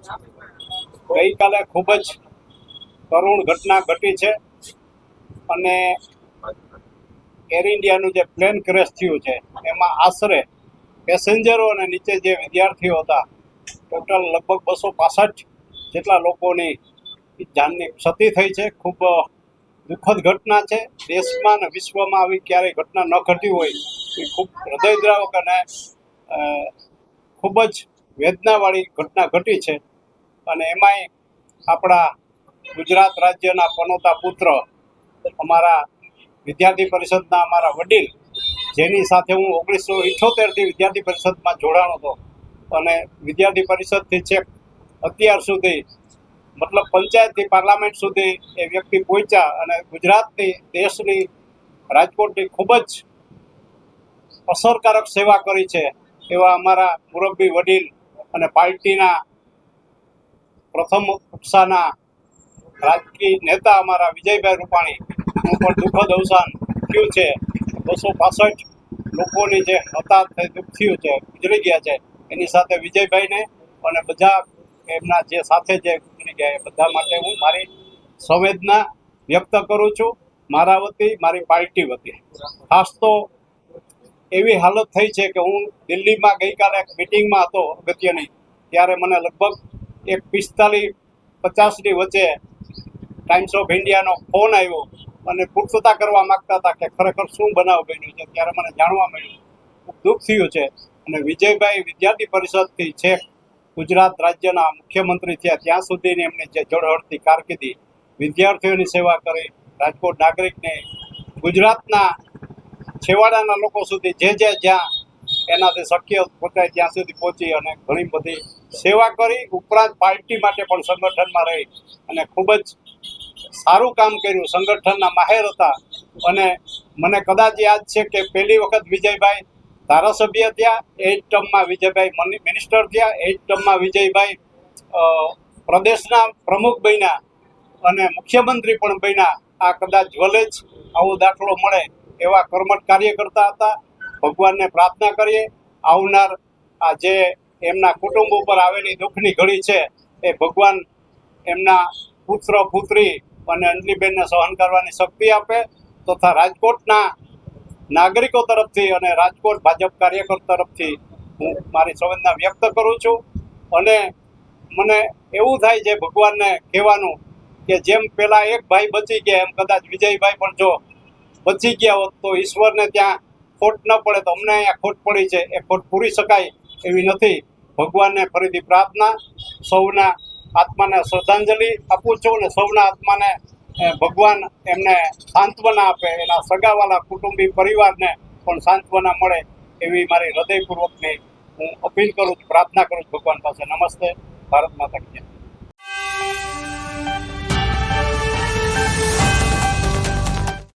ગઈકાલે ખૂબ જ કરુણ ઘટના ઘટી છે અને એર ઇન્ડિયાનું જે પ્લેન ક્રેશ થયું છે એમાં આશરે પેસેન્જરો અને નીચે જે વિદ્યાર્થીઓ હતા ટોટલ લગભગ 265 જેટલા લોકોની જાનની ક્ષતિ થઈ છે. ખૂબ દુઃખદ ઘટના છે. દેશમાં અને વિશ્વમાં આવી ક્યારેય ઘટના ન ઘટી હોય એ ખૂબ હૃદયદ્રાવક અને ખૂબ જ વેદનાવાળી ઘટના ઘટી છે. અને એમાંય આપણા ગુજરાત રાજ્યના પનોતા પુત્ર અમારા વિદ્યાર્થી પરિષદના અમારા વડીલ, જેની સાથે હું 1978થી વિદ્યાર્થી પરિષદમાં જોડાણો હતો અને વિદ્યાર્થી પરિષદથી છેક અત્યાર સુધી મતલબ પંચાયતથી પાર્લામેન્ટ સુધી એ વ્યક્તિ પહોંચ્યા અને ગુજરાતની, દેશની, રાજકોટની ખૂબ જ અસરકારક સેવા કરી છે એવા અમારા મુરબ્બી વડીલ અને પાર્ટીના પ્રથમ કક્ષાના રાજકીય નેતા અમારા વિજયભાઈ રૂપાણીનું પણ દુઃખદ અવસાન થયું છે. 265 લોકોની જે હતાહત થઈ દુઃખ થયું છે, ગુજરી ગયા છે, એની સાથે વિજયભાઈને અને બધા એમના જે સાથે જે ગુજરી ગયા એ બધા માટે હું મારી સંવેદના વ્યક્ત કરું છું, મારા વતી, મારી પાર્ટી વતી. ખાસ તો એવી હાલત થઈ છે કે હું દિલ્હીમાં ગઈકાલે એક મિટિંગમાં હતો અગત્યની, ત્યારે મને લગભગ 1:45-50ની વચ્ચે ટાઈમ્સ ઓફ ઇન્ડિયાનો ફોન આવ્યો અને પૂછતા કરવા માગતા હતા કે ખરેખર શું બનાવ બન્યો છે. ત્યારે મને જાણવા મળ્યું, ખૂબ દુઃખ થયું છે. અને વિજયભાઈ વિદ્યાર્થી પરિષદથી છેક ગુજરાત રાજ્યના મુખ્યમંત્રી થયા ત્યાં સુધીની એમની જે ઝળહળતી કારકિર્દી, વિદ્યાર્થીઓની સેવા કરી, રાજકોટ નાગરિકને, ગુજરાતના છેવાડાના લોકો સુધી જે જ્યાં એનાથી શક્ય પહોંચાય ત્યાં સુધી પહોંચી અને ઘણી બધી સેવા કરી. ઉપરાંત પાર્ટી માટે પણ સંગઠનમાં રહી અને ખૂબ જ સારું કામ કર્યું. સંગઠનના માહેર હતા અને મને કદાચ યાદ છે કે પહેલી વખત વિજયભાઈ ધારાસભ્ય થયા, 8 ટર્મમાં વિજયભાઈ મિનિસ્ટર થયા, 8 ટર્મમાં વિજયભાઈ પ્રદેશના પ્રમુખ બન્યા અને મુખ્યમંત્રી પણ બન્યા. આ કદાચ ભલે જ આવો દાખલો મળે એવા કર્મઠ કાર્ય કરતા હતા. ભગવાનને પ્રાર્થના કરીએ આવનાર આ જે એમના કુટુંબ ઉપર આવેલી દુઃખની ઘડી છે એ ભગવાન એમના પુત્ર પુત્રી અને અંજલીબેનને સહન કરવાની શક્તિ આપે તથા રાજકોટના નાગરિકો તરફથી અને રાજકોટ ભાજપ કાર્યકર તરફથી હું મારી સંવેદના વ્યક્ત કરું છું. અને મને એવું થાય છે ભગવાનને કહેવાનું કે જેમ પેલા એક ભાઈ બચી ગયા એમ કદાચ વિજયભાઈ પણ જો બચી ગયા હોત તો ઈશ્વરને ત્યાં ખોટ ન પડે, તો અમને અહીંયા ખોટ પડી છે એ ખોટ પૂરી શકાય એવી નથી. ભગવાનને ફરીથી પ્રાર્થના, સૌના આત્માને શ્રદ્ધાંજલિ આપું છું અને સૌના આત્માને ભગવાન એમને સાંત્વના આપે, એના સગાવાલા કુટુંબી પરિવારને પણ સાંત્વના મળે એવી મારી હૃદયપૂર્વકની હું અપીલ કરું છું, પ્રાર્થના કરું છું ભગવાન પાસે. નમસ્તે. ભારત માતા કી જય.